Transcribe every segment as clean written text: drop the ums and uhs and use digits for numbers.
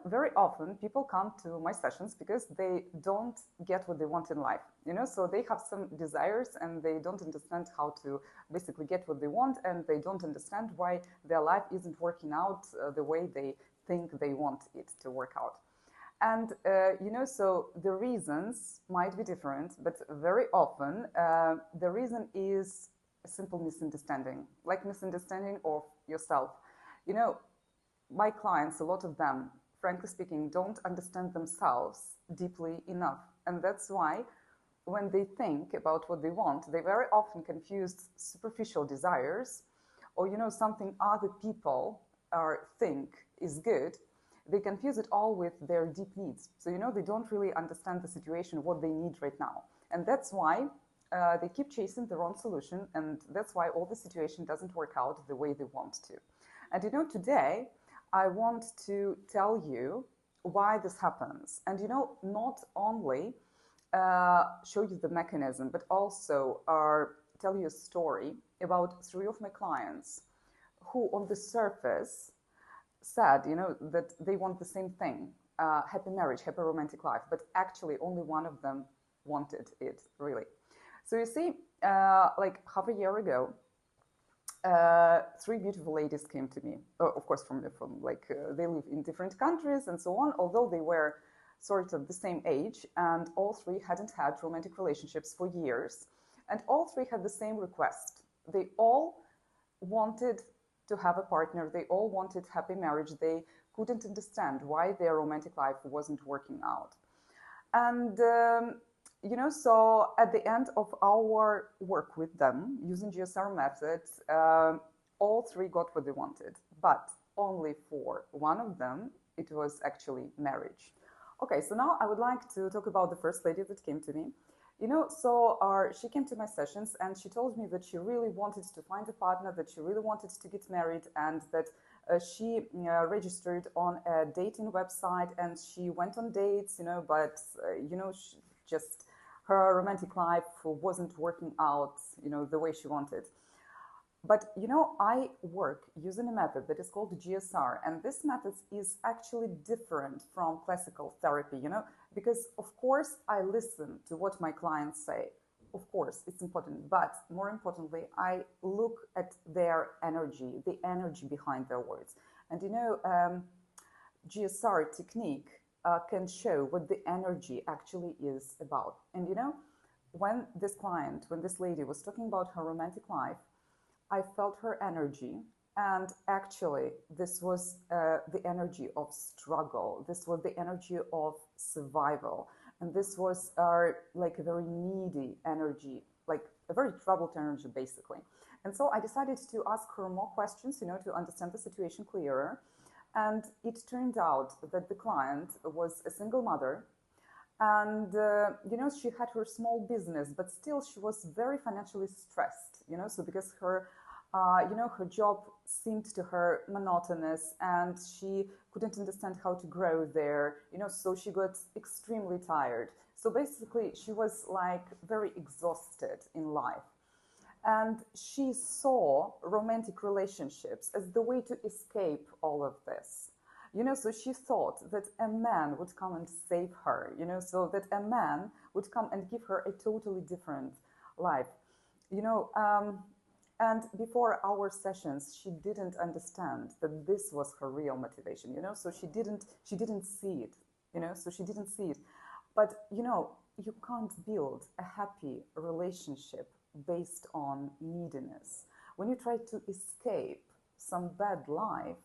Very often people come to my sessions because they don't get what they want in life, so they have some desires and they don't understand how to basically get what they want, and they don't understand why their life isn't working out the way they think they want it to work out. And, so the reasons might be different, but very often the reason is a simple misunderstanding, like misunderstanding of yourself. You know, my clients, a lot of them, frankly speaking, don't understand themselves deeply enough. And that's why when they think about what they want, they very often confuse superficial desires or, something other people think is good. They confuse it all with their deep needs. So, they don't really understand the situation, what they need right now. And that's why they keep chasing the wrong solution. And that's why all the situation doesn't work out the way they want to. And, today I want to tell you why this happens. And, not only show you the mechanism, but also tell you a story about three of my clients who on the surface said, that they want the same thing, happy marriage, happy romantic life, but actually only one of them wanted it, really. So you see, like half a year ago, three beautiful ladies came to me. Of course, from they live in different countries and so on. Although they were sort of the same age, and all three hadn't had romantic relationships for years, and all three had the same request. They all wanted to have a partner. They all wanted happy marriage. They couldn't understand why their romantic life wasn't working out. And so at the end of our work with them using GSR methods, all three got what they wanted, but only for one of them, it was actually marriage. Okay, so now I would like to talk about the first lady that came to me. She came to my sessions and she told me that she really wanted to find a partner, that she really wanted to get married, and that she registered on a dating website and she went on dates, but, just her romantic life wasn't working out, the way she wanted. But, I work using a method that is called GSR, and this method is actually different from classical therapy, because of course I listen to what my clients say. Of course, it's important, but more importantly, I look at their energy, the energy behind their words. And, GSR technique can show what the energy actually is about. And, when this lady was talking about her romantic life, I felt her energy, and actually this was the energy of struggle. This was the energy of survival, and this was like a very needy energy, like a very troubled energy, basically. And so I decided to ask her more questions, to understand the situation clearer. And it turned out that the client was a single mother, and she had her small business, but still she was very financially stressed, so because her her job seemed to her monotonous, and she couldn't understand how to grow there, so she got extremely tired. So basically she was like very exhausted in life, and she saw romantic relationships as the way to escape all of this. So she thought that a man would come and save her, so that a man would come and give her a totally different life. And before our sessions, she didn't understand that this was her real motivation, so she didn't see it, so she didn't see it. But, you can't build a happy relationship based on neediness. When you try to escape some bad life,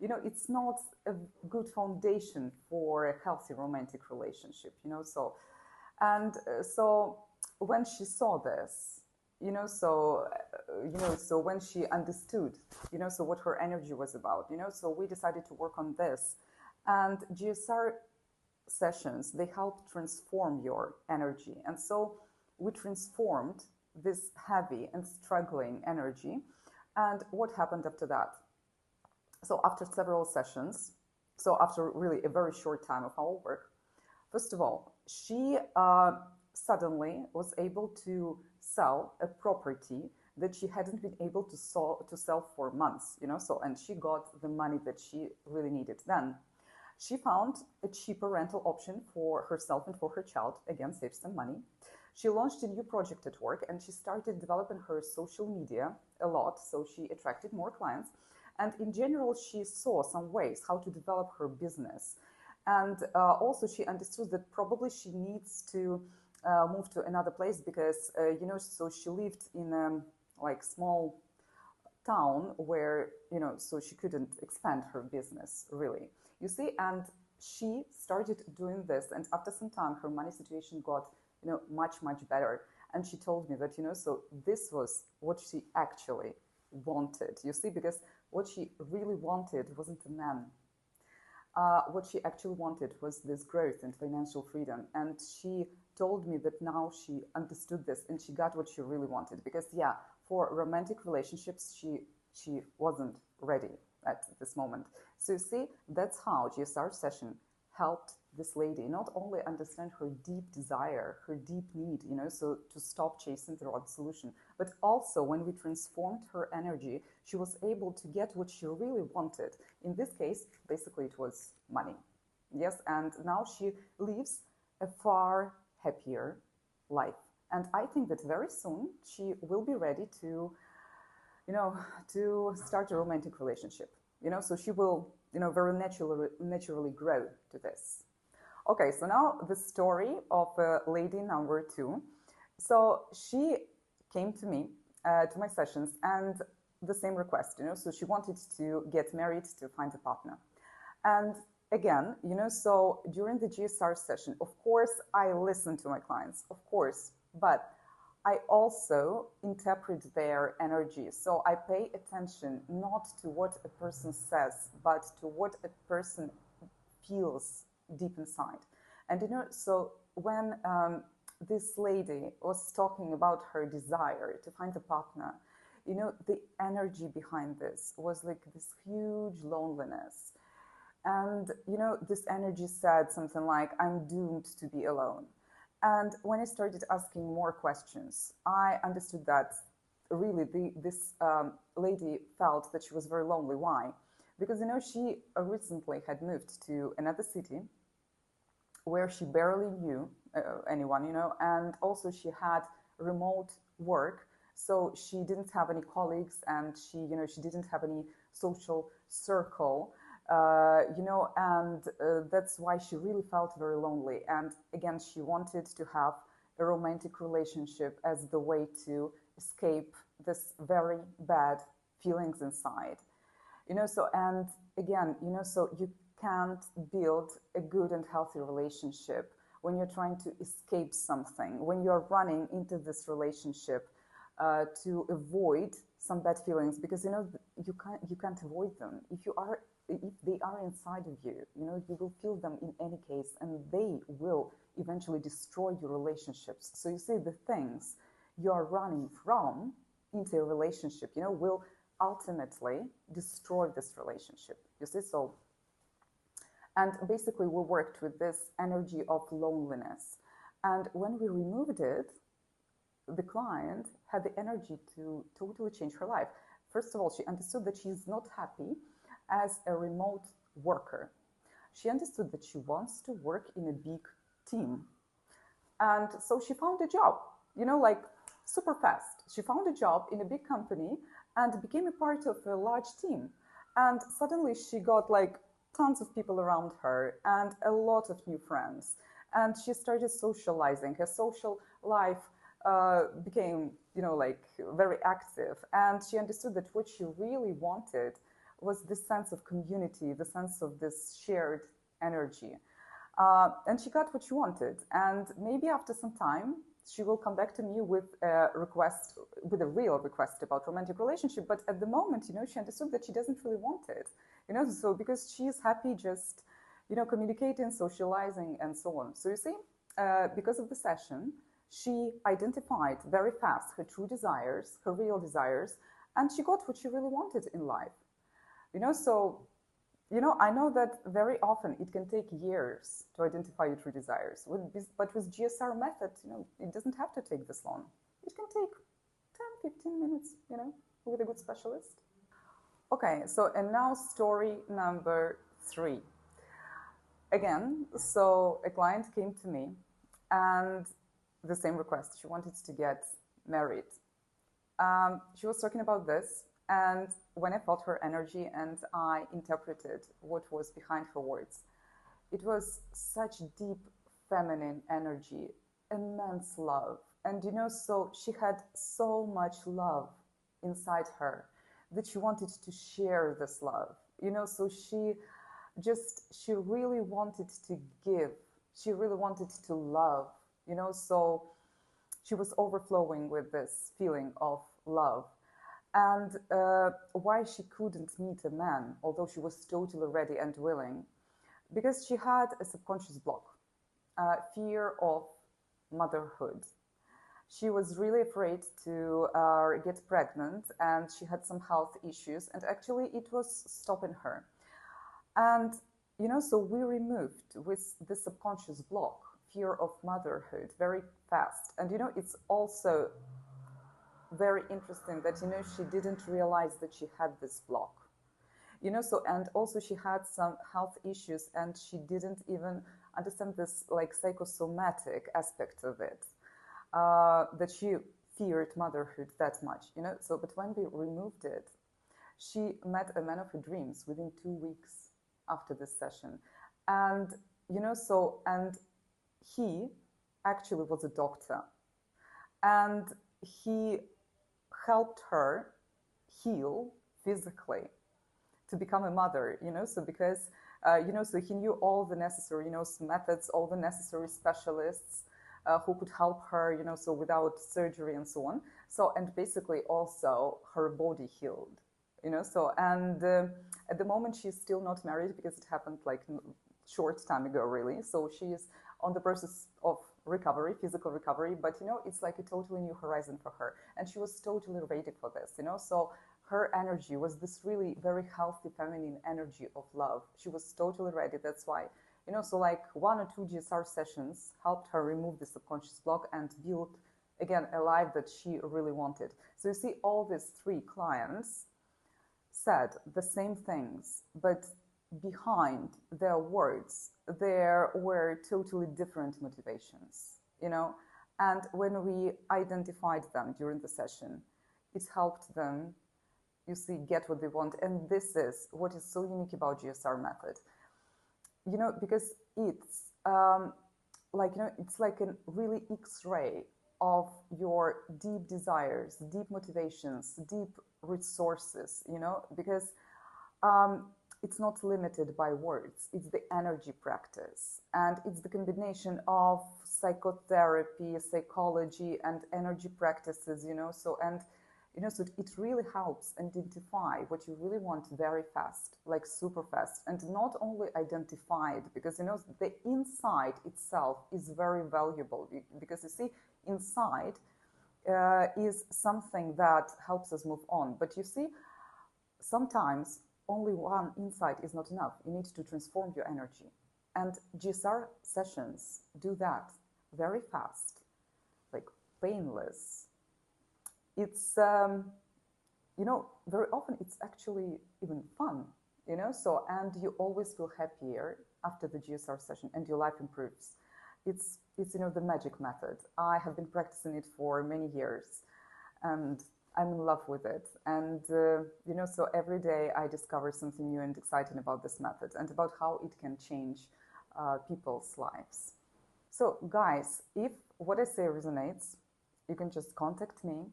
it's not a good foundation for a healthy romantic relationship, so when she saw this, so when she understood, so what her energy was about, so we decided to work on this. And GSR sessions, they help transform your energy. And so we transformed this heavy and struggling energy. And what happened after that? So after several sessions, so after really a very short time of our work, first of all, she suddenly was able to sell a property that she hadn't been able to sell for months, so, and she got the money that she really needed then. She found a cheaper rental option for herself and for her child, again, saves some money. She launched a new project at work and she started developing her social media a lot, so she attracted more clients. And in general, she saw some ways how to develop her business. And also, she understood that probably she needs to move to another place because, so she lived in a like small town where, so she couldn't expand her business really, you see. And she started doing this. And after some time, her money situation got, much, much better. And she told me that, so this was what she actually wanted, you see, because what she really wanted wasn't a man. What she actually wanted was this growth and financial freedom. And she told me that now she understood this and she got what she really wanted. Because, yeah, for romantic relationships, she wasn't ready at this moment. So you see, that's how GSR session helped this lady not only understand her deep desire, her deep need, so to stop chasing the wrong solution, but also when we transformed her energy, she was able to get what she really wanted. In this case, basically it was money. Yes, and now she lives a far happier life. And I think that very soon she will be ready to, to start a romantic relationship. So she will, very naturally grow to this. Okay, so now the story of lady number 2. So she came to me, to my sessions, and the same request, so she wanted to get married, to find a partner. And again, so during the GSR session, of course, I listen to my clients, of course, but I also interpret their energy. So I pay attention not to what a person says, but to what a person feels deep inside. And so when this lady was talking about her desire to find a partner, the energy behind this was like this huge loneliness. And, this energy said something like, I'm doomed to be alone. And when I started asking more questions, I understood that really this lady felt that she was very lonely. Why? Because, she recently had moved to another city where she barely knew anyone, and also she had remote work. So she didn't have any colleagues and she didn't have any social circle. And that's why she really felt very lonely. And again, she wanted to have a romantic relationship as the way to escape this very bad feelings inside. So, and again, so you can't build a good and healthy relationship when you're trying to escape something, when you're running into this relationship to avoid some bad feelings, because you can't avoid them. If they are inside of you, you will feel them in any case, and they will eventually destroy your relationships. So you see, the things you are running from into a relationship, will ultimately destroy this relationship. You see, so. And basically, we worked with this energy of loneliness. And when we removed it, the client had the energy to totally change her life. First of all, she understood that she's not happy as a remote worker. She understood that she wants to work in a big team. And so she found a job, like super fast. She found a job in a big company and became a part of a large team. And suddenly she got like tons of people around her and a lot of new friends. And she started socializing. Her social life became, like very active. And she understood that what she really wanted was this sense of community, the sense of this shared energy. And she got what she wanted. And maybe after some time, she will come back to me with a request, with a real request about romantic relationship. But at the moment, she understood that she doesn't really want it. So because she's happy just, communicating, socializing, and so on. So you see, because of the session, she identified very fast her true desires, her real desires, and she got what she really wanted in life. So, I know that very often it can take years to identify your true desires. But with GSR method, it doesn't have to take this long. It can take 10, 15 minutes, with a good specialist. Okay, so and now story number 3. again, so a client came to me and the same request. She wanted to get married. She was talking about this, and when I felt her energy and I interpreted what was behind her words, it was such deep feminine energy, immense love. And so she had so much love inside her that she wanted to share this love. So she really wanted to give. She really wanted to love, so she was overflowing with this feeling of love. And why she couldn't meet a man, although she was totally ready and willing, because she had a subconscious block, fear of motherhood. She was really afraid to get pregnant, and she had some health issues, and actually it was stopping her. And so we removed with the subconscious block, fear of motherhood, very fast. And it's also very interesting that she didn't realize that she had this block. So, and also she had some health issues, and she didn't even understand this like psychosomatic aspect of it, that she feared motherhood that much. So but when we removed it, she met a man of her dreams within 2 weeks after this session. And and he actually was a doctor, and he helped her heal physically to become a mother, so because, so he knew all the necessary, methods, all the necessary specialists who could help her, so without surgery and so on. So, and basically also her body healed, so, and at the moment she's still not married because it happened like short time ago, really. So she is on the process of recovery, physical recovery, but it's like a totally new horizon for her, and she was totally ready for this. So her energy was this really very healthy feminine energy of love. She was totally ready. That's why so like 1 or 2 GSR sessions helped her remove the subconscious block and build again a life that she really wanted. So you see, all these 3 clients said the same things, but behind their words there were totally different motivations, and when we identified them during the session, it helped them, you see, get what they want. And this is what is so unique about GSR method, because it's it's like a really X-ray of your deep desires, deep motivations, deep resources, because it's not limited by words. It's the energy practice, and it's the combination of psychotherapy, psychology, and energy practices, so, and so it really helps identify what you really want very fast, like super fast, and not only identify it, because the insight itself is very valuable, because you see, insight is something that helps us move on. But you see, sometimes only one insight is not enough. You need to transform your energy, and GSR sessions do that very fast, like painless. It's very often it's actually even fun, so, and you always feel happier after the GSR session, and your life improves. It's the magic method. I have been practicing it for many years, and I'm in love with it. And so every day I discover something new and exciting about this method and about how it can change people's lives. So guys, if what I say resonates, you can just contact me,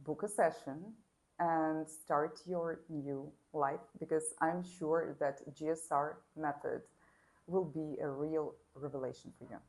book a session, and start your new life, because I'm sure that GSR method will be a real revelation for you.